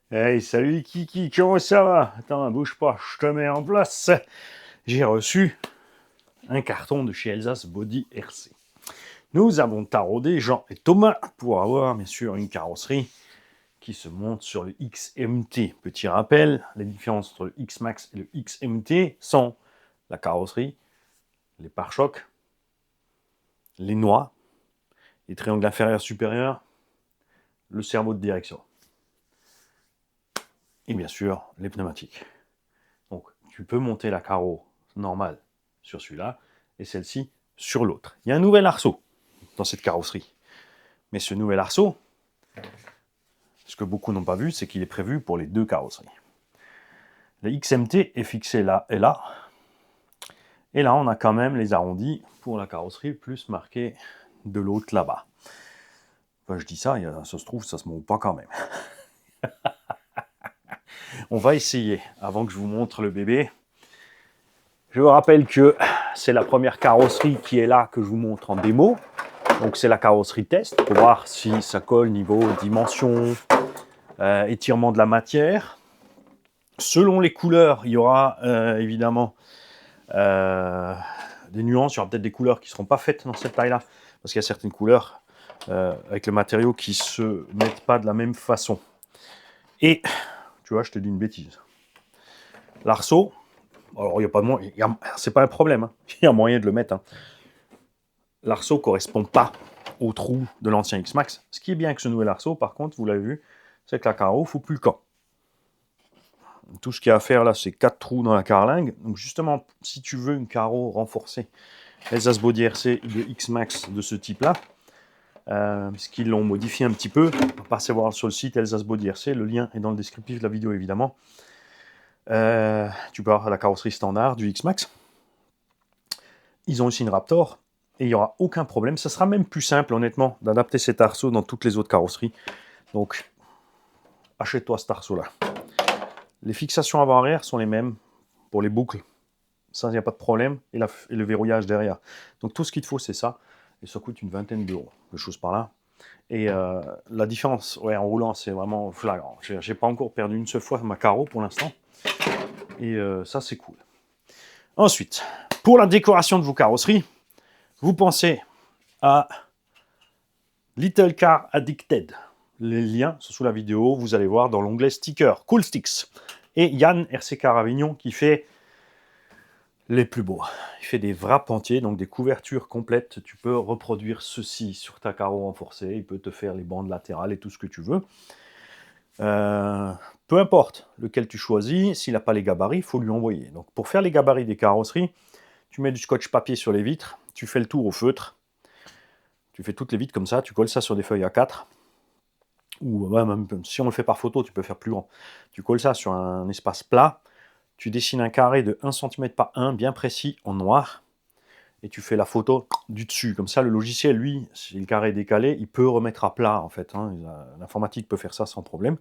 Hey, salut Kiki, comment ça va? Attends, bouge pas, je te mets en place. J'ai reçu un carton de chez Elsace Body RC. Nous avons taraudé Jean et Thomas pour avoir bien sûr une carrosserie qui se monte sur le XMT. Petit rappel, les différences entre le X-Max et le XMT sont la carrosserie, les pare-chocs, les noix, les triangles inférieurs supérieurs, le cerveau de direction et bien sûr les pneumatiques. Donc tu peux monter la carreau normale sur celui-là et celle-ci sur l'autre. Il y a un nouvel arceau dans cette carrosserie. Mais ce nouvel arceau, ce que beaucoup n'ont pas vu, c'est qu'il est prévu pour les deux carrosseries. Le XMT est fixé là et là. Et là, on a quand même les arrondis pour la carrosserie, plus marqué de l'autre là-bas. Enfin, je dis ça, ça se trouve, ça se monte pas quand même. On va essayer, avant que je vous montre le bébé. Je vous rappelle que c'est la première carrosserie qui est là, que je vous montre en démo. Donc c'est la carrosserie test, pour voir si ça colle niveau dimension, étirement de la matière. Selon les couleurs, il y aura évidemment des nuances. Il y aura peut-être des couleurs qui ne seront pas faites dans cette taille-là, parce qu'il y a certaines couleurs avec le matériau qui ne se mettent pas de la même façon. Et, tu vois, je te dis une bêtise. L'arceau, alors il n'y a pas de moyen, c'est pas un problème, hein. Il y a moyen de le mettre. Hein. L'arceau ne correspond pas au trou de l'ancien X-Max. Ce qui est bien avec ce nouvel arceau, par contre, vous l'avez vu, c'est que la carreau ne fout plus le camp. Tout ce qu'il y a à faire là, c'est 4 trous dans la carlingue. Donc justement, si tu veux une carreau renforcée, Elsace Body RC de X-Max de ce type-là, parce qu'ils l'ont modifié un petit peu, on va passer voir sur le site Elsace Body RC, le lien est dans le descriptif de la vidéo évidemment. Tu peux avoir la carrosserie standard du X-Max. Ils ont aussi une Raptor, et il n'y aura aucun problème. Ça sera même plus simple, honnêtement, d'adapter cet arceau dans toutes les autres carrosseries. Donc, achète-toi cet arceau-là. Les fixations avant-arrière sont les mêmes pour les boucles. Ça, il n'y a pas de problème. Et le verrouillage derrière. Donc, tout ce qu'il te faut, c'est ça. Et ça coûte une vingtaine d'euros, quelque chose par là. Et la différence, ouais, en roulant, c'est vraiment flagrant. J'ai pas encore perdu une seule fois ma carreau pour l'instant. Et ça, c'est cool. Ensuite, pour la décoration de vos carrosseries, vous pensez à Little Car Addicted. Les liens sont sous la vidéo. Vous allez voir dans l'onglet sticker, Cool Sticks. Et Yann RC Car Avignon qui fait les plus beaux. Il fait des wraps entiers, donc des couvertures complètes. Tu peux reproduire ceci sur ta carreau renforcée. Il peut te faire les bandes latérales et tout ce que tu veux. Peu importe lequel tu choisis, s'il n'a pas les gabarits, il faut lui envoyer. Donc pour faire les gabarits des carrosseries, tu mets du scotch papier sur les vitres, tu fais le tour au feutre, tu fais toutes les vitres comme ça, tu colles ça sur des feuilles A4, ou ouais, même si on le fait par photo, tu peux faire plus grand. Tu colles ça sur un espace plat, tu dessines un carré de 1 cm par 1, bien précis, en noir, et tu fais la photo du dessus. Comme ça, le logiciel, lui, si le carré est décalé, il peut remettre à plat, en fait. Hein. L'informatique peut faire ça sans problème.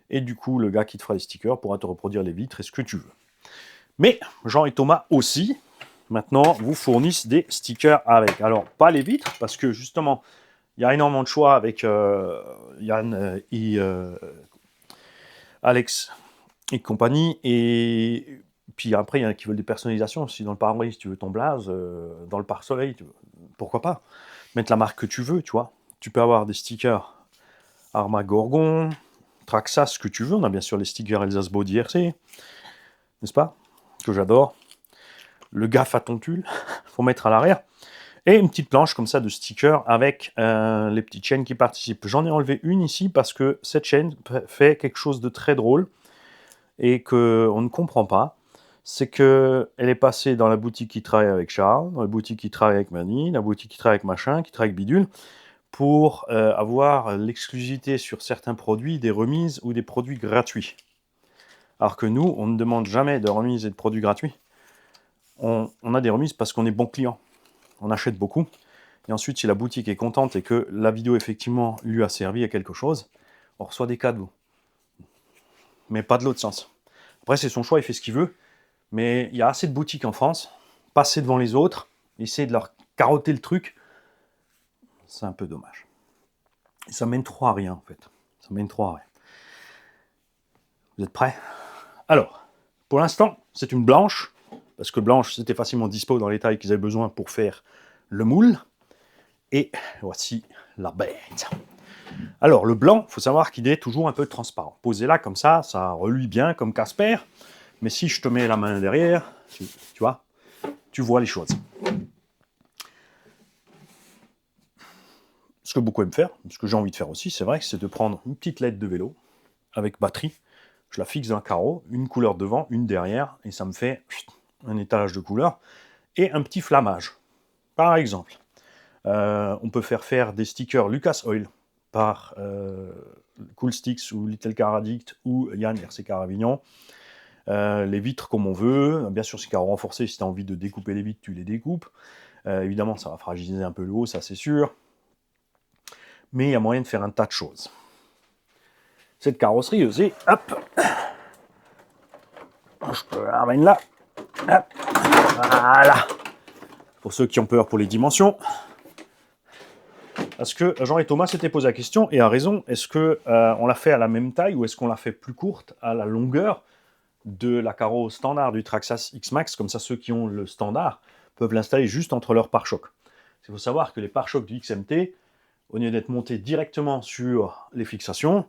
Et du coup, le gars qui te fera les stickers pourra te reproduire les vitres et ce que tu veux. Mais Jean et Thomas aussi, maintenant, vous fournissent des stickers avec. Alors, pas les vitres, parce que justement, il y a énormément de choix avec Yann et Alex et compagnie. Et puis après, il y en a qui veulent des personnalisations. Si dans le pare-brise, tu veux ton blaze, dans le pare-soleil, pourquoi pas mettre la marque que tu veux, tu vois. Tu peux avoir des stickers Armagorgon, Traxxas, ce que tu veux. On a bien sûr les stickers Elsace Body RC, n'est-ce pas? Que j'adore. Le gaffe à ton tulle, faut mettre à l'arrière. Et une petite planche comme ça de stickers avec les petites chaînes qui participent. J'en ai enlevé une ici parce que cette chaîne fait quelque chose de très drôle et qu'on ne comprend pas. C'est qu'elle est passée dans la boutique qui travaille avec Charles, dans la boutique qui travaille avec Mani, la boutique qui travaille avec machin, qui travaille avec Bidule, pour avoir l'exclusivité sur certains produits, des remises ou des produits gratuits. Alors que nous, on ne demande jamais de remises et de produits gratuits. On a des remises parce qu'on est bon client. On achète beaucoup. Et ensuite, si la boutique est contente et que la vidéo, effectivement, lui a servi à quelque chose, on reçoit des cadeaux. Mais pas de l'autre sens. Après, c'est son choix, il fait ce qu'il veut. Mais il y a assez de boutiques en France. Passer devant les autres, essayer de leur carotter le truc, c'est un peu dommage. Et ça mène trop à rien, en fait. Ça mène trop à rien. Vous êtes prêts? Alors, pour l'instant, c'est une blanche, parce que blanche, c'était facilement dispo dans les tailles qu'ils avaient besoin pour faire le moule. Et voici la bête. Alors, le blanc, il faut savoir qu'il est toujours un peu transparent. Posez là comme ça reluit bien comme Casper. Mais si je te mets la main derrière, tu vois, tu vois les choses. Ce que beaucoup aiment faire, ce que j'ai envie de faire aussi, c'est vrai, c'est de prendre une petite LED de vélo avec batterie. Je la fixe dans un carreau, une couleur devant, une derrière, et ça me fait un étalage de couleurs et un petit flammage. Par exemple, on peut faire des stickers Lucas Oil par Cool Sticks ou Little Car Addict ou Yann RC Car Avignon. Les vitres comme on veut, bien sûr c'est carreau renforcé, si tu as envie de découper les vitres, tu les découpes. Évidemment ça va fragiliser un peu le haut, ça c'est sûr. Mais il y a moyen de faire un tas de choses. Cette carrosserie aussi, hop, je te la ramène là, hop, voilà. Pour ceux qui ont peur pour les dimensions. Parce que Jean et Thomas s'étaient posé la question, et a raison, est-ce qu'on l'a fait à la même taille ou est-ce qu'on l'a fait plus courte à la longueur de la carreau standard du Traxxas X-Max, comme ça ceux qui ont le standard peuvent l'installer juste entre leurs pare-chocs. Il faut savoir que les pare-chocs du XMT, au lieu d'être montés directement sur les fixations,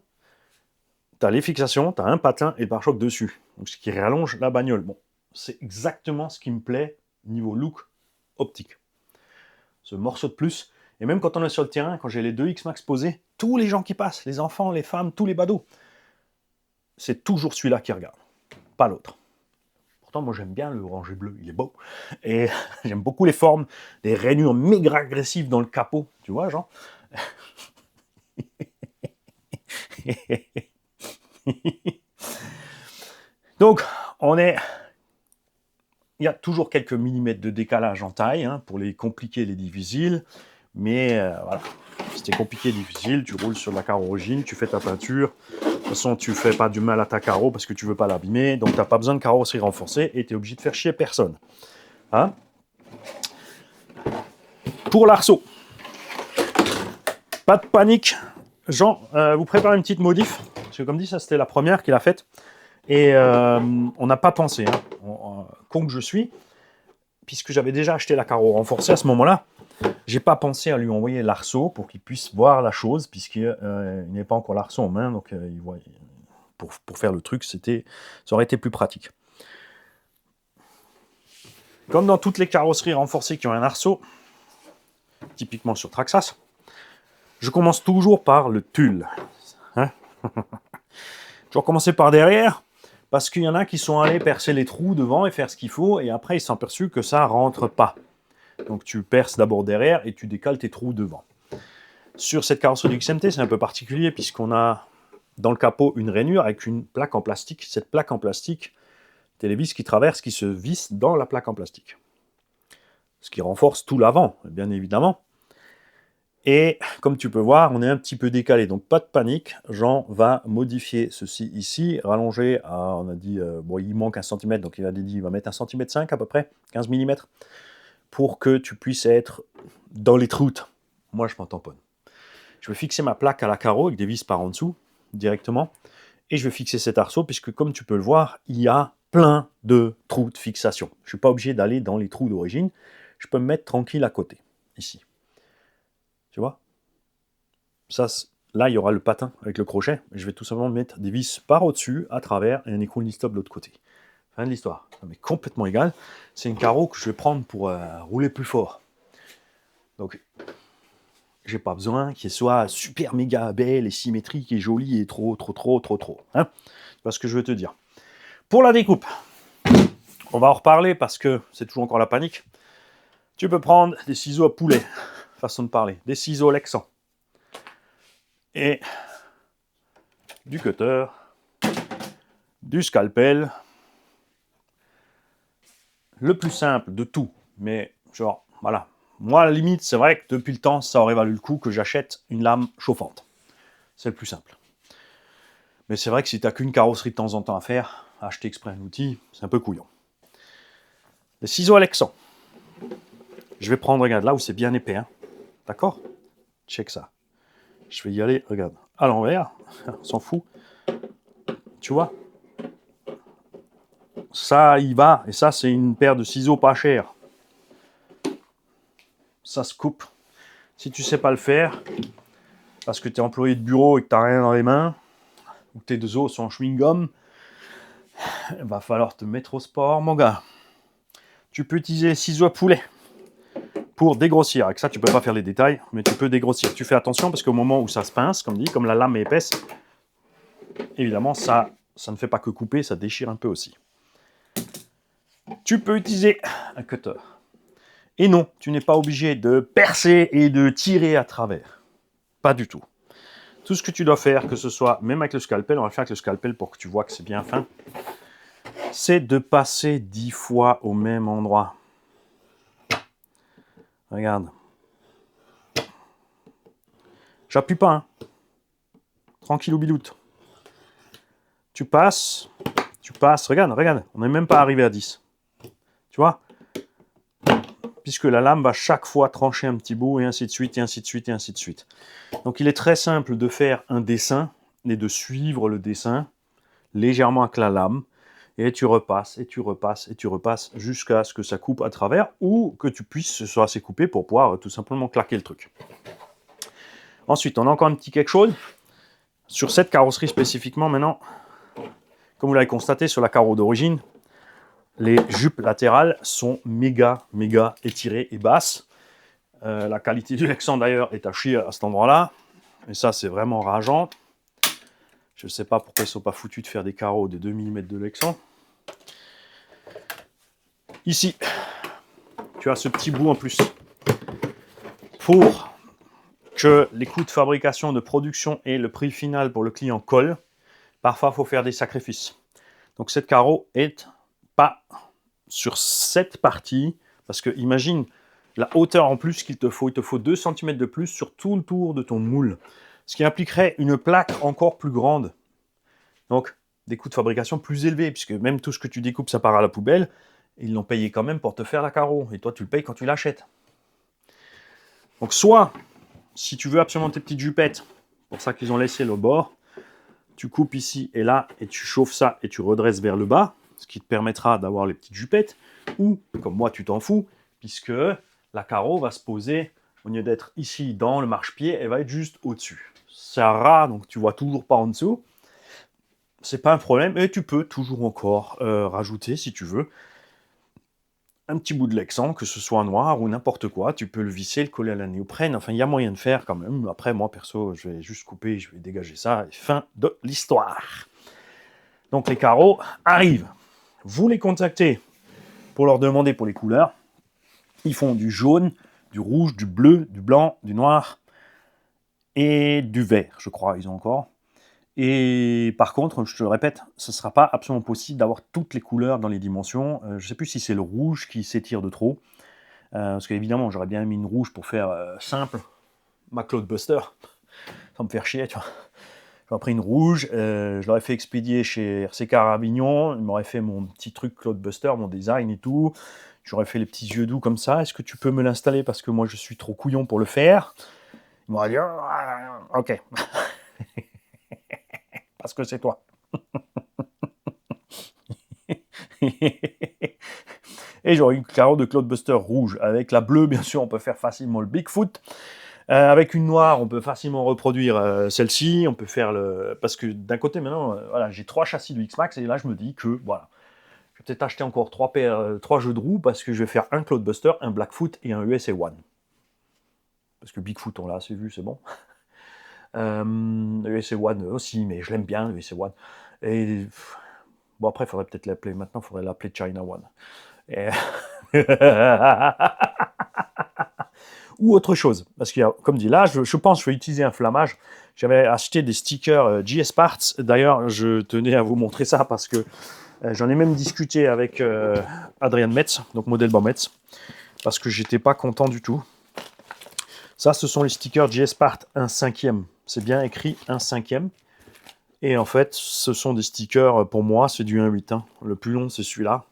tu as les fixations, tu as un patin et le pare-choc dessus, donc ce qui rallonge la bagnole. Bon, c'est exactement ce qui me plaît niveau look optique. Ce morceau de plus. Et même quand on est sur le terrain, quand j'ai les deux X-Max posés, tous les gens qui passent, les enfants, les femmes, tous les badauds, c'est toujours celui-là qui regarde, pas l'autre. Pourtant, moi j'aime bien le orange et bleu, il est beau. Et j'aime beaucoup les formes, des rainures méga agressives dans le capot, tu vois, genre. Donc, il y a toujours quelques millimètres de décalage en taille, hein, pour les compliqués et les difficiles. Mais voilà, si c'est compliqué et difficile, tu roules sur la carreau origine, tu fais ta peinture. De toute façon, tu fais pas du mal à ta carreau parce que tu veux pas l'abîmer. Donc, tu n'as pas besoin de carrosserie renforcée et tu es obligé de faire chier personne. Hein? Pour l'arceau, pas de panique. Jean, vous préparez une petite modif. Parce que comme dit, ça c'était la première qu'il a faite. Et on n'a pas pensé, hein. Con que je suis, puisque j'avais déjà acheté la carreau renforcée à ce moment-là, j'ai pas pensé à lui envoyer l'arceau pour qu'il puisse voir la chose, puisqu'il n'avait pas encore l'arceau en main, donc il voit, pour faire le truc, ça aurait été plus pratique. Comme dans toutes les carrosseries renforcées qui ont un arceau, typiquement sur Traxxas, je commence toujours par le tulle. Hein. Je vais commencer par derrière, parce qu'il y en a qui sont allés percer les trous devant et faire ce qu'il faut, et après ils sont aperçus que ça rentre pas. Donc tu perces d'abord derrière et tu décales tes trous devant. Sur cette carrosserie du XMT, c'est un peu particulier puisqu'on a dans le capot une rainure avec une plaque en plastique. Cette plaque en plastique, c'est les vis qui traversent, qui se vissent dans la plaque en plastique. Ce qui renforce tout l'avant, bien évidemment. Et comme tu peux voir, on est un petit peu décalé, donc pas de panique. Jean va modifier ceci ici, rallonger à, on a dit, bon, il manque 1 cm, donc il a dit il va mettre 1,5 cm à peu près, 15 mm, pour que tu puisses être dans les trous. Moi, je m'en tamponne. Je vais fixer ma plaque à la carreau avec des vis par en dessous, directement, et je vais fixer cet arceau, puisque comme tu peux le voir, il y a plein de trous de fixation. Je ne suis pas obligé d'aller dans les trous d'origine, je peux me mettre tranquille à côté, ici. Tu vois? Ça, là, il y aura le patin avec le crochet. Je vais tout simplement mettre des vis par au-dessus, à travers, et un écrou stop de l'autre côté. Fin de l'histoire. Ça m'est complètement égal. C'est une carreau que je vais prendre pour rouler plus fort. Donc, j'ai pas besoin qu'elle soit super méga belle et symétrique et jolie et trop. Hein? C'est pas ce que je veux te dire. Pour la découpe, on va en reparler parce que c'est toujours encore la panique. Tu peux prendre des ciseaux à poulet, façon de parler, des ciseaux Lexan. Et du cutter, du scalpel, le plus simple de tout, mais genre, voilà. Moi, à la limite, c'est vrai que depuis le temps, ça aurait valu le coup que j'achète une lame chauffante. C'est le plus simple. Mais c'est vrai que si tu n'as qu'une carrosserie de temps en temps à faire, acheter exprès un outil, c'est un peu couillon. Les ciseaux Alexan. Je vais prendre, regarde, là où c'est bien épais. Hein. D'accord? Check ça. Je vais y aller, regarde, à l'envers. On s'en fout. Tu vois? ça y va. Et ça, c'est une paire de ciseaux pas chers. Ça se coupe. Si tu sais pas le faire, parce que tu es employé de bureau et que tu n'as rien dans les mains, ou que tes deux os sont en chewing-gum, il va falloir te mettre au sport, mon gars. Tu peux utiliser les ciseaux à poulet pour dégrossir. Avec ça, tu ne peux pas faire les détails, mais tu peux dégrossir. Tu fais attention parce qu'au moment où ça se pince, comme dit, comme la lame est épaisse, évidemment, ça ne fait pas que couper, ça déchire un peu aussi. Tu peux utiliser un cutter. Et non, tu n'es pas obligé de percer et de tirer à travers. Pas du tout. Tout ce que tu dois faire, que ce soit, même avec le scalpel, on va le faire avec le scalpel pour que tu vois que c'est bien fin, c'est de passer 10 fois au même endroit. Regarde. J'appuie pas, hein. Tranquille ou biloute. Tu passes, regarde, on n'est même pas arrivé à 10. Tu vois? Puisque la lame va chaque fois trancher un petit bout, et ainsi de suite, et ainsi de suite, et ainsi de suite. Donc il est très simple de faire un dessin, et de suivre le dessin légèrement avec la lame, et tu repasses, et tu repasses, et tu repasses, jusqu'à ce que ça coupe à travers, ou que tu puisses se soit assez coupé pour pouvoir tout simplement claquer le truc. Ensuite, on a encore un petit quelque chose. Sur cette carrosserie spécifiquement maintenant, comme vous l'avez constaté sur la carreau d'origine, les jupes latérales sont méga étirées et basses. La qualité du Lexan d'ailleurs est à chier à cet endroit-là. Et ça, c'est vraiment rageant. Je ne sais pas pourquoi ils ne sont pas foutus de faire des carreaux de 2 mm de Lexan. Ici, tu as ce petit bout en plus. Pour que les coûts de fabrication, de production et le prix final pour le client collent, parfois il faut faire des sacrifices. Donc cette carreau est pas sur cette partie, parce que imagine la hauteur en plus qu'il te faut. Il te faut 2 cm de plus sur tout le tour de ton moule, ce qui impliquerait une plaque encore plus grande. Donc des coûts de fabrication plus élevés, puisque même tout ce que tu découpes, ça part à la poubelle. Ils l'ont payé quand même pour te faire la carreau, et toi tu le payes quand tu l'achètes. Donc soit, si tu veux absolument tes petites jupettes, pour ça qu'ils ont laissé le bord, tu coupes ici et là, et tu chauffes ça, et tu redresses vers le bas, ce qui te permettra d'avoir les petites jupettes, ou, comme moi, tu t'en fous, puisque la carreau va se poser, au lieu d'être ici dans le marchepied, elle va être juste au-dessus. C'est ras, donc tu vois toujours pas en dessous. C'est pas un problème, et tu peux toujours encore rajouter, si tu veux, un petit bout de Lexan, que ce soit noir ou n'importe quoi. Tu peux le visser, le coller à la néoprène. Enfin, il y a moyen de faire quand même. Après, moi, perso, je vais juste couper, je vais dégager ça, et fin de l'histoire. Donc, les carreaux arrivent. Vous les contactez pour leur demander pour les couleurs. Ils font du jaune, du rouge, du bleu, du blanc, du noir et du vert, je crois, ils ont encore. Et par contre, je te le répète, ce ne sera pas absolument possible d'avoir toutes les couleurs dans les dimensions. Je ne sais plus si c'est le rouge qui s'étire de trop. Parce qu'évidemment, j'aurais bien mis une rouge pour faire simple. Ma Cloudbuster, sans me faire chier, tu vois. J'aurais pris une rouge, je l'aurais fait expédier chez RC Car Avignon, il m'aurait fait mon petit truc Cloudbuster, mon design et tout. J'aurais fait les petits yeux doux comme ça. Est-ce que tu peux me l'installer parce que moi je suis trop couillon pour le faire? Il m'aurait dit ok. Parce que c'est toi. Et j'aurais une carreau de Cloudbuster rouge. Avec la bleue, bien sûr, on peut faire facilement le Bigfoot. Avec une noire, on peut facilement reproduire celle-ci. On peut faire le... Parce que d'un côté, maintenant, voilà, j'ai 3 châssis de X-Max. Et là, je me dis que, voilà, je vais peut-être acheter encore 3 jeux de roues parce que je vais faire un Cloudbuster, un Blackfoot et un USA One. Parce que Bigfoot, on l'a assez vu, c'est bon. Le USA One aussi, mais je l'aime bien, le USA One. Et bon, après, il faudrait peut-être l'appeler, maintenant, il faudrait l'appeler China One. Et... ou autre chose, parce que comme dit là, je pense que je vais utiliser un flammage. J'avais acheté des stickers JS Parts, d'ailleurs je tenais à vous montrer ça parce que j'en ai même discuté avec Adrian Metz, donc Modelbau Metz, parce que j'étais pas content du tout. Ça, ce sont les stickers JS Part 1/5. C'est bien écrit 1/5. Et en fait, ce sont des stickers, pour moi, c'est du 1/8. Hein. Le plus long, c'est celui-là.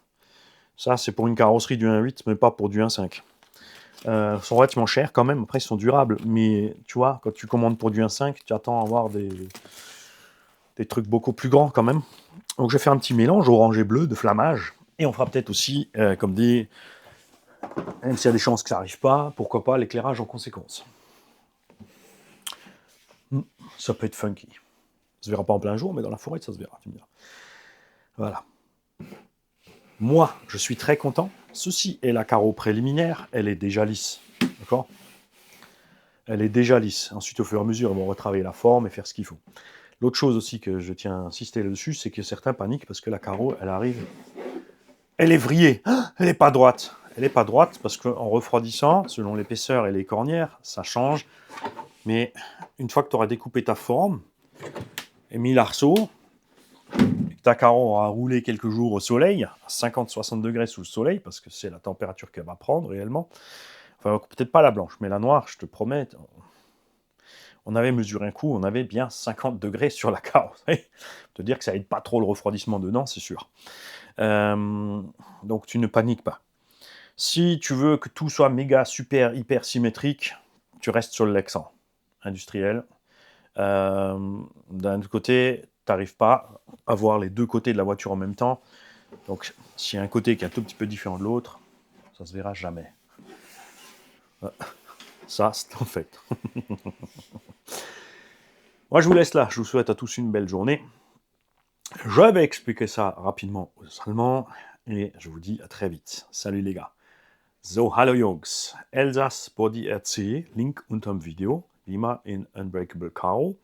Ça, c'est pour une carrosserie du 1/8, mais pas pour du 1/5. Ils sont relativement chers quand même. Après, ils sont durables. Mais tu vois, quand tu commandes pour du 1/5, tu attends à avoir des trucs beaucoup plus grands quand même. Donc je vais faire un petit mélange orange et bleu de flammage. Et on fera peut-être aussi, comme dit, même s'il y a des chances que ça n'arrive pas, pourquoi pas l'éclairage en conséquence. Ça peut être funky. Ça se verra pas en plein jour, mais dans la forêt, ça se verra, tu me diras. Voilà. Moi, je suis très content. Ceci est la carreau préliminaire. Elle est déjà lisse. D'accord? Elle est déjà lisse. Ensuite, au fur et à mesure, ils vont retravailler la forme et faire ce qu'il faut. L'autre chose aussi que je tiens à insister là-dessus, c'est que certains paniquent parce que la carreau, elle arrive, elle est vrillée. Elle n'est pas droite. Elle n'est pas droite parce qu'en refroidissant, selon l'épaisseur et les cornières, ça change. Mais une fois que tu auras découpé ta forme et mis l'arceau, ta carreau aura roulé quelques jours au soleil, à 50-60 degrés sous le soleil, parce que c'est la température qu'elle va prendre réellement. Enfin, peut-être pas la blanche, mais la noire, je te promets. On avait mesuré un coup, on avait bien 50 degrés sur la carrosserie. Te dire que ça aide pas trop le refroidissement dedans, c'est sûr. Donc tu ne paniques pas. Si tu veux que tout soit méga, super, hyper symétrique, tu restes sur le Lexan industriel. D'un autre côté, tu n'arrives pas à voir les deux côtés de la voiture en même temps. Donc, s'il y a un côté qui est un tout petit peu différent de l'autre, ça se verra jamais. Ça, c'est en fait. Moi, je vous laisse là. Je vous souhaite à tous une belle journée. Je vais expliquer ça rapidement aux Allemands et je vous dis à très vite. Salut les gars. So, hallo Jungs. Elsass Body RC, Link unterm Video, wie immer in Unbreakable Cow.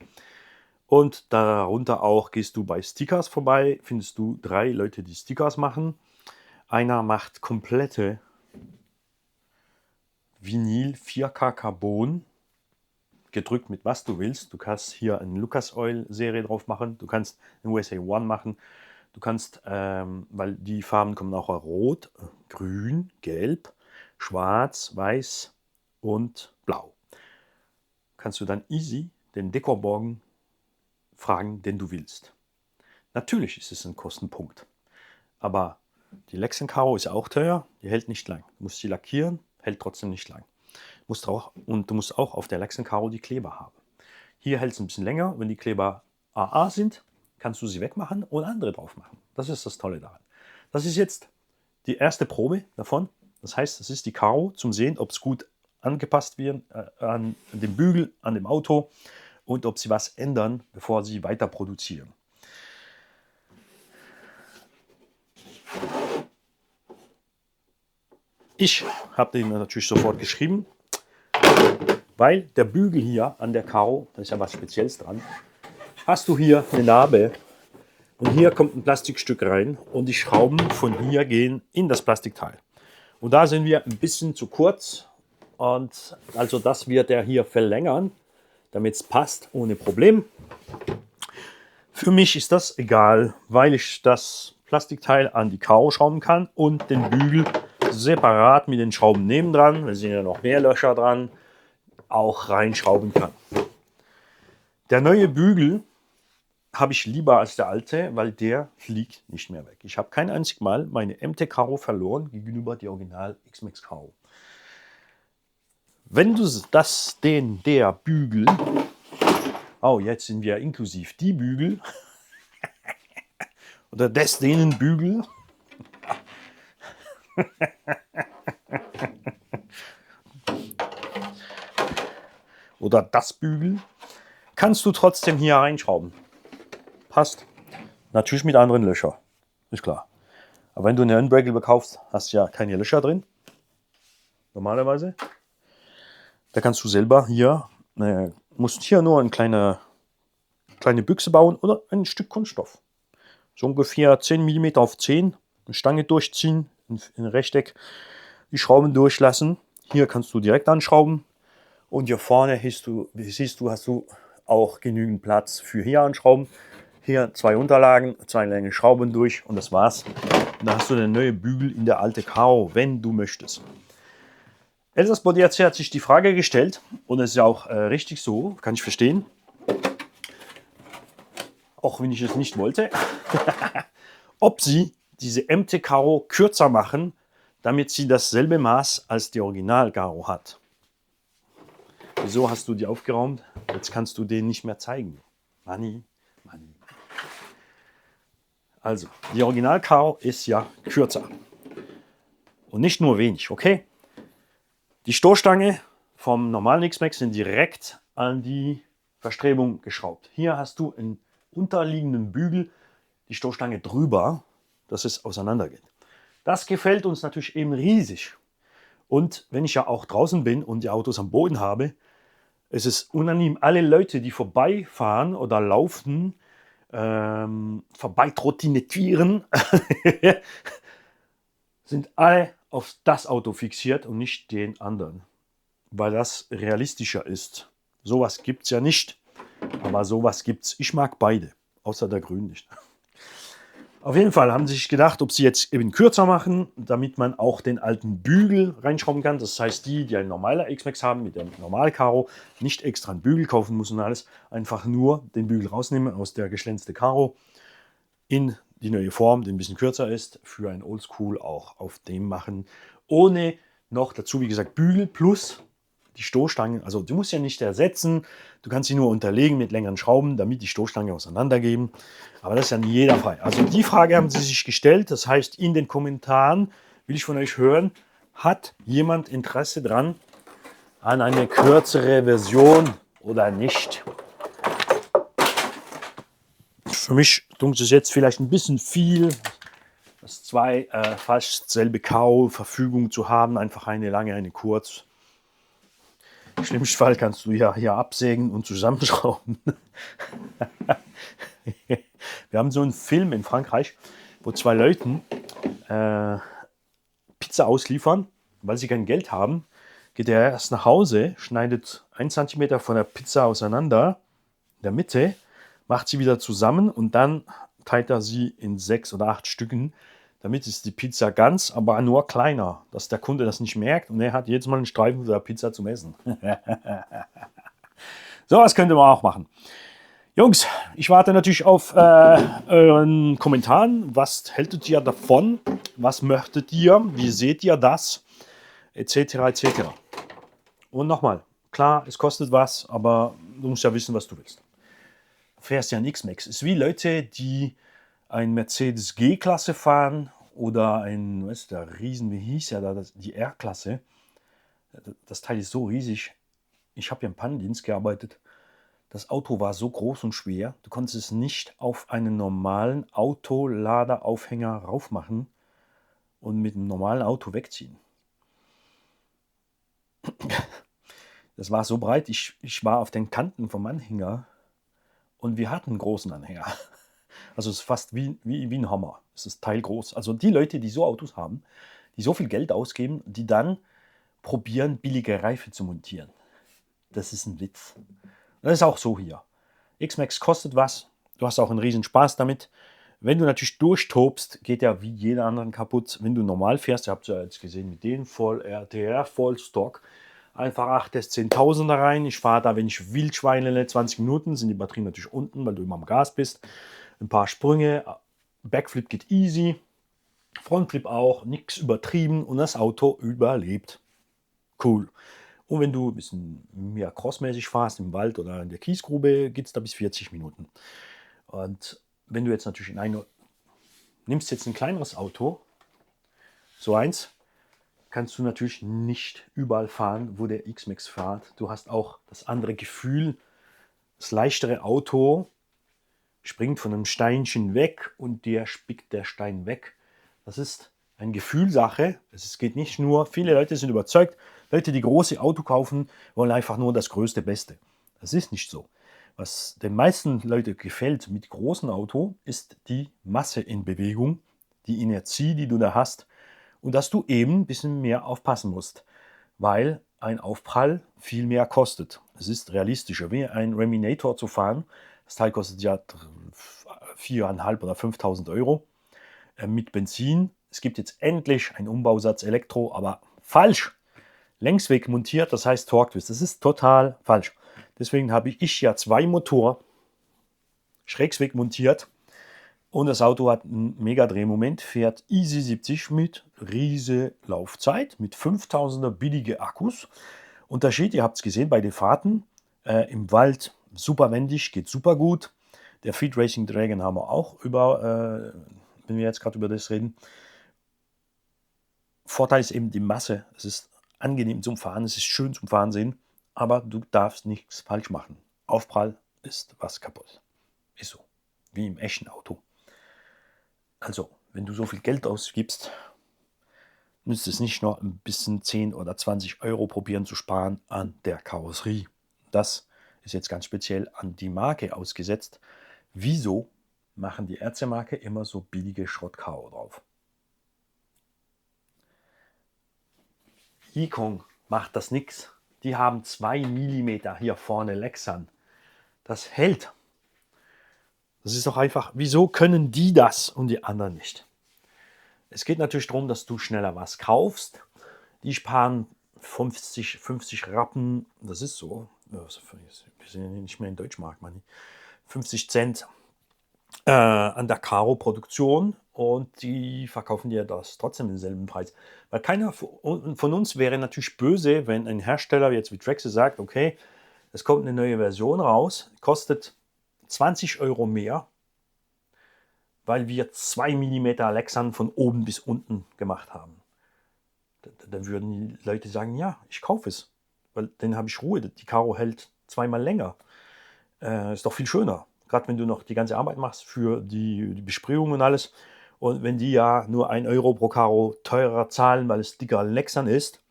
Und darunter auch gehst du bei Stickers vorbei, findest du 3 Leute, die Stickers machen. Einer macht komplette Vinyl 4K Carbon, gedrückt mit was du willst. Du kannst hier eine Lucas Oil Serie drauf machen, du kannst eine USA One machen, du kannst, weil die Farben kommen auch rot, grün, gelb, schwarz, weiß und blau. Kannst du dann easy den Dekorbogen fragen, den du willst. Natürlich ist es ein Kostenpunkt, aber die Lexan Karo ist auch teuer, die hält nicht lang. Du musst sie lackieren, hält trotzdem nicht lang. Und du musst auch auf der Lexan Karo die Kleber haben. Hier hält es ein bisschen länger. Wenn die Kleber AA sind, kannst du sie wegmachen und andere drauf machen. Das ist das Tolle daran. Das ist jetzt die erste Probe davon. Das heißt, das ist die Karo zum Sehen, ob es gut angepasst wird an den Bügel, an dem Auto und ob sie was ändern, bevor sie weiter produzieren. Ich habe den natürlich sofort geschrieben, weil der Bügel hier an der Karo, da ist ja was Spezielles dran, hast du hier eine Narbe und hier kommt ein Plastikstück rein und die Schrauben von hier gehen in das Plastikteil. Und da sind wir ein bisschen zu kurz und also das wird er hier verlängern, damit es passt, ohne Problem. Für mich ist das egal, weil ich das Plastikteil an die Karo schrauben kann und den Bügel separat mit den Schrauben nebendran, da sind ja noch mehr Löcher dran, auch reinschrauben kann. Der neue Bügel habe ich lieber als der alte, weil der fliegt nicht mehr weg. Ich habe kein einziges Mal meine MT Karo verloren gegenüber der Original X-Max Karo. Wenn du der Bügel, oh jetzt sind wir inklusiv die Bügel, oder denen Bügel, oder das Bügel, kannst du trotzdem hier reinschrauben. Passt. Natürlich mit anderen Löchern. Ist klar. Aber wenn du eine Unbreakable kaufst, hast du ja keine Löcher drin. Normalerweise. Da kannst du selber hier, musst hier nur eine kleine Büchse bauen oder ein Stück Kunststoff. So ungefähr 10 mm auf 10. Eine Stange durchziehen, ein Rechteck, die Schrauben durchlassen. Hier kannst du direkt anschrauben. Und hier vorne siehst du, hast du auch genügend Platz für hier anschrauben. Hier 2 Unterlagen, 2 lange Schrauben durch und das war's. Und dann hast du eine neue Bügel in der alte Karo, wenn du möchtest. Elsass Body RC hat sich die Frage gestellt und es ist ja auch richtig so, kann ich verstehen. Auch wenn ich es nicht wollte. Ob sie diese MT Karo kürzer machen, damit sie dasselbe Maß als die Original Karo hat. Wieso hast du die aufgeräumt? Jetzt kannst du den nicht mehr zeigen. Money. Also, die Original-Karo ist ja kürzer. Und nicht nur wenig, okay? Die Stoßstange vom normalen X-Max sind direkt an die Verstrebung geschraubt. Hier hast du einen unterliegenden Bügel, die Stoßstange drüber, dass es auseinandergeht. Das gefällt uns natürlich eben riesig. Und wenn ich ja auch draußen bin und die Autos am Boden habe, ist es unangenehm. Alle Leute, die vorbeifahren oder laufen, vorbeitrottinettieren, sind alle auf das Auto fixiert und nicht den anderen, weil das realistischer ist. Sowas gibt es ja nicht, aber sowas gibt es. Ich mag beide, außer der Grün nicht. Auf jeden Fall haben sie sich gedacht, ob sie jetzt eben kürzer machen, damit man auch den alten Bügel reinschrauben kann. Das heißt, die ein normaler X-Max haben mit dem Normal-Karo, nicht extra einen Bügel kaufen müssen und alles, einfach nur den Bügel rausnehmen aus der geschlänzte Karo in die neue Form, die ein bisschen kürzer ist, für ein Oldschool auch auf dem machen, ohne noch dazu, wie gesagt, Bügel plus die Stoßstangen. Also du musst ja nicht ersetzen, du kannst sie nur unterlegen mit längeren Schrauben, damit die Stoßstange auseinandergehen. Aber das ist ja nicht jeder frei. Also die Frage haben sie sich gestellt. Das heißt, in den Kommentaren will ich von euch hören, hat jemand Interesse dran an eine kürzere Version oder nicht? Für mich dunkt es jetzt vielleicht ein bisschen viel, das zwei fast selbe Kau Verfügung zu haben, einfach eine lange, eine kurz. Im schlimmsten Fall kannst du ja hier absägen und zusammenschrauben. Wir haben so einen Film in Frankreich, wo zwei Leute Pizza ausliefern, weil sie kein Geld haben. Geht er erst nach Hause, schneidet 1 cm von der Pizza auseinander, in der Mitte, macht sie wieder zusammen und dann teilt er sie in 6 oder 8 Stücken. Damit ist die Pizza ganz, aber nur kleiner, dass der Kunde das nicht merkt und er hat jedes Mal einen Streifen für der Pizza zum Essen. So was könnte man auch machen. Jungs, ich warte natürlich auf euren Kommentaren. Was hältet ihr davon? Was möchtet ihr? Wie seht ihr das? Etc. etc. Und nochmal, klar, es kostet was, aber du musst ja wissen, was du willst. Du fährst ja ein X-Max. Es ist wie Leute, die ein Mercedes G-Klasse fahren oder ein, was ist der Riesen, wie hieß ja da, die R-Klasse. Das Teil ist so riesig. Ich habe ja im Pannendienst gearbeitet. Das Auto war so groß und schwer, du konntest es nicht auf einen normalen Autoladeraufhänger raufmachen und mit einem normalen Auto wegziehen. Das war so breit, ich war auf den Kanten vom Anhänger und wir hatten einen großen Anhänger. Also es ist fast wie ein Hammer. Es ist teilgroß. Also die Leute, die so Autos haben, die so viel Geld ausgeben, die dann probieren, billige Reifen zu montieren. Das ist ein Witz. Das ist auch so hier. X-Max kostet was. Du hast auch einen riesen Spaß damit. Wenn du natürlich durchtobst, geht ja wie jeder anderen kaputt. Wenn du normal fährst, ihr habt es ja jetzt gesehen mit den Voll RTR, Vollstock, einfach 8 bis 10.000 da rein. Ich fahre da, wenn ich Wildschweinele, 20 Minuten, sind die Batterien natürlich unten, weil du immer am Gas bist. Ein paar Sprünge, Backflip geht easy, Frontflip auch, nichts übertrieben und das Auto überlebt. Cool. Und wenn du ein bisschen mehr crossmäßig fährst im Wald oder in der Kiesgrube, geht es da bis 40 Minuten. Und wenn du jetzt natürlich nimmst jetzt ein kleineres Auto, so eins, kannst du natürlich nicht überall fahren, wo der X-Max fährt. Du hast auch das andere Gefühl, das leichtere Auto springt von einem Steinchen weg und dir spickt der Stein weg. Das ist eine Gefühlsache. Es geht nicht nur, viele Leute sind überzeugt, Leute, die große Auto kaufen, wollen einfach nur das größte, Beste. Das ist nicht so. Was den meisten Leuten gefällt mit großen Auto, ist die Masse in Bewegung, die Inertie, die du da hast und dass du eben ein bisschen mehr aufpassen musst, weil ein Aufprall viel mehr kostet. Es ist realistischer, wie ein Reminator zu fahren. Das Teil kostet ja 4.500 oder 5.000 Euro mit Benzin. Es gibt jetzt endlich einen Umbausatz Elektro, aber falsch. Längsweg montiert, das heißt Torque Twist. Das ist total falsch. Deswegen habe ich ja 2 Motoren schrägsweg montiert und das Auto hat einen mega Drehmoment, fährt easy 70 mit riese Laufzeit, mit 5000er billige Akkus. Unterschied, ihr habt es gesehen bei den Fahrten, im Wald super wendig, geht super gut. Der Feed Racing Dragon haben wir auch über, wenn wir jetzt gerade über das reden. Vorteil ist eben die Masse. Es ist angenehm zum Fahren, es ist schön zum Fahren sehen, aber du darfst nichts falsch machen. Aufprall ist was kaputt. Ist so. Wie im echten Auto. Also, wenn du so viel Geld ausgibst, nützt es nicht nur ein bisschen 10 oder 20 Euro probieren zu sparen an der Karosserie. Das ist jetzt ganz speziell an die Marke ausgesetzt. Wieso machen die RC-Marke immer so billige Schrott-Karo drauf? Yikong macht das nix. Die haben 2 mm hier vorne Lexan. Das hält. Das ist doch einfach, wieso können die das und die anderen nicht? Es geht natürlich darum, dass du schneller was kaufst. Die sparen 50 Rappen, das ist so. Wir sind ja nicht mehr in Deutschmark, Mann. 50 Cent an der Karo-Produktion und die verkaufen dir das trotzdem denselben Preis. Weil keiner von uns wäre natürlich böse, wenn ein Hersteller jetzt wie Traxxas sagt, okay, es kommt eine neue Version raus, kostet 20 Euro mehr, weil wir 2 mm Lexan von oben bis unten gemacht haben. Dann würden die Leute sagen, ja, ich kaufe es, weil dann habe ich Ruhe. Die Karo hält zweimal länger. Ist doch viel schöner. Gerade wenn du noch die ganze Arbeit machst für die Besprühung und alles. Und wenn die ja nur 1 Euro pro Karo teurer zahlen, weil es dicker Lexan ist,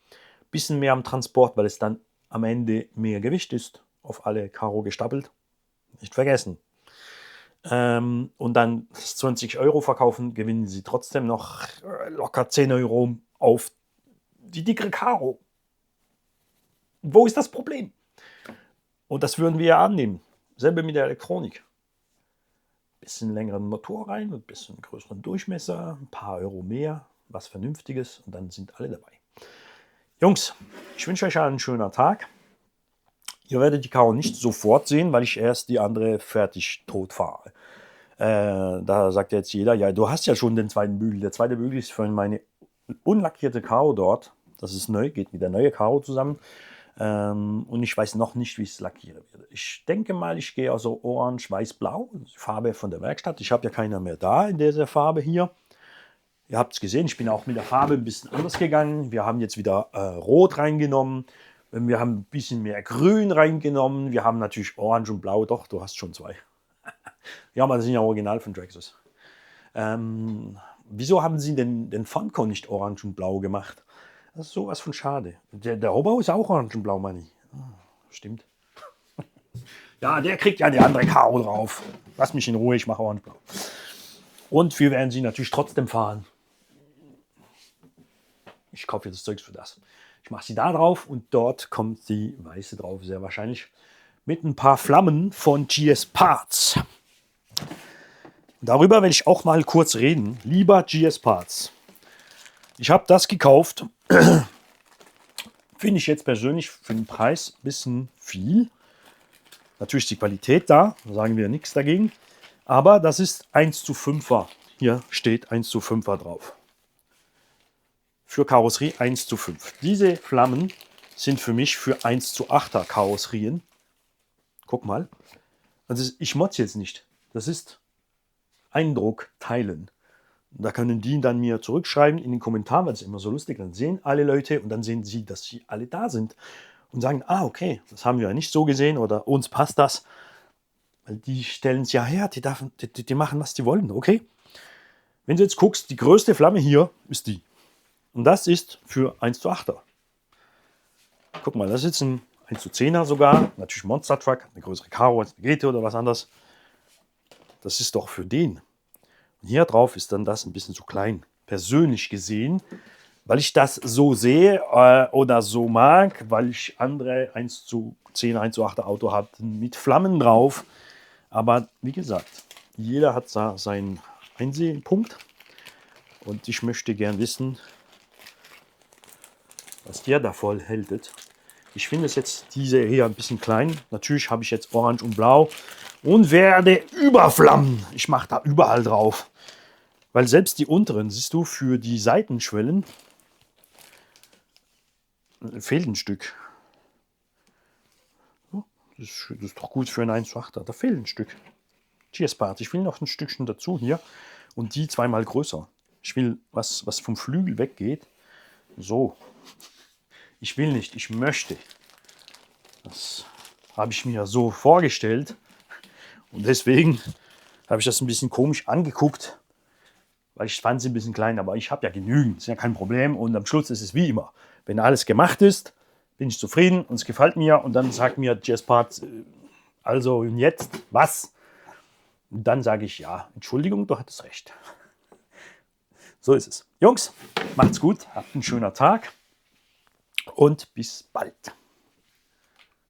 bisschen mehr am Transport, weil es dann am Ende mehr Gewicht ist, auf alle Karo gestapelt. Nicht vergessen. Und dann 20 Euro verkaufen, gewinnen sie trotzdem noch locker 10 Euro auf die dickere Karo. Wo ist das Problem? Und das würden wir ja annehmen. Selbe mit der Elektronik. Bisschen längeren Motor rein, ein bisschen größeren Durchmesser, ein paar Euro mehr, was Vernünftiges und dann sind alle dabei. Jungs, ich wünsche euch einen schönen Tag. Ihr werdet die Karo nicht sofort sehen, weil ich erst die andere fertig tot fahre. Da sagt jetzt jeder, ja, du hast ja schon den zweiten Bügel. Der zweite Bügel ist für meine unlackierte Karo dort. Das ist neu, geht mit der neuen Karo zusammen. Und ich weiß noch nicht, wie ich es lackieren werde. Ich denke mal, ich gehe also orange, weiß, blau, Farbe von der Werkstatt. Ich habe ja keiner mehr da in dieser Farbe hier. Ihr habt es gesehen, ich bin auch mit der Farbe ein bisschen anders gegangen. Wir haben jetzt wieder Rot reingenommen. Wir haben ein bisschen mehr Grün reingenommen. Wir haben natürlich Orange und Blau. Doch, du hast schon zwei. Ja, aber das sind ja original von Traxxas. Wieso haben sie denn den Funko nicht orange und blau gemacht? Das ist sowas von schade. Der Hobo ist auch orange und blau, Manni. Stimmt. Ja, der kriegt ja die andere Karo drauf. Lass mich in Ruhe, ich mache orange und blau. Und wir werden sie natürlich trotzdem fahren. Ich kaufe jetzt das Zeugs für das. Ich mache sie da drauf und dort kommt die weiße drauf, sehr wahrscheinlich. Mit ein paar Flammen von GS Parts. Darüber werde ich auch mal kurz reden. Lieber GS Parts. Ich habe das gekauft. Finde ich jetzt persönlich für den Preis ein bisschen viel. Natürlich ist die Qualität da, da sagen wir nichts dagegen. Aber das ist 1:5er. Hier steht 1:5er drauf. Für Karosserie 1:5. Diese Flammen sind für mich für 1:8er Karosserien. Guck mal. Also ich motze jetzt nicht. Das ist Eindruck teilen. Da können die dann mir zurückschreiben in den Kommentaren, weil es immer so lustig ist. Dann sehen alle Leute und dann sehen sie, dass sie alle da sind und sagen, ah, okay, das haben wir ja nicht so gesehen oder uns passt das. Weil die stellen es ja her, die machen, was die wollen, okay? Wenn du jetzt guckst, die größte Flamme hier ist die. Und das ist für 1:8er. Guck mal, das ist jetzt ein 1:10er sogar. Natürlich Monster Truck, eine größere Karo als eine GT oder was anderes. Das ist doch für den. Und hier drauf ist dann das ein bisschen zu klein. Persönlich gesehen, weil ich das so sehe oder so mag, weil ich andere 1:10er, 1:8er Auto habe mit Flammen drauf. Aber wie gesagt, jeder hat da seinen Einsehpunkt. Und ich möchte gern wissen, was der da voll hältet. Ich finde es jetzt diese hier ein bisschen klein. Natürlich habe ich jetzt Orange und Blau und werde überflammen. Ich mache da überall drauf. Weil selbst die unteren, siehst du, für die Seitenschwellen fehlt ein Stück. Das ist doch gut für einen 1:8er. Da fehlt ein Stück. GS-Part. Ich will noch ein Stückchen dazu hier und die zweimal größer. Ich will was vom Flügel weggeht. So. Ich will nicht, ich möchte. Das habe ich mir so vorgestellt. Und deswegen habe ich das ein bisschen komisch angeguckt, weil ich fand sie ein bisschen klein, aber ich habe ja genügend, ist ja kein Problem. Und am Schluss ist es wie immer. Wenn alles gemacht ist, bin ich zufrieden und es gefällt mir und dann sagt mir GS-Part, also und jetzt was? Und dann sage ich, ja, Entschuldigung, du hattest recht. So ist es. Jungs, macht's gut, habt einen schönen Tag und bis bald.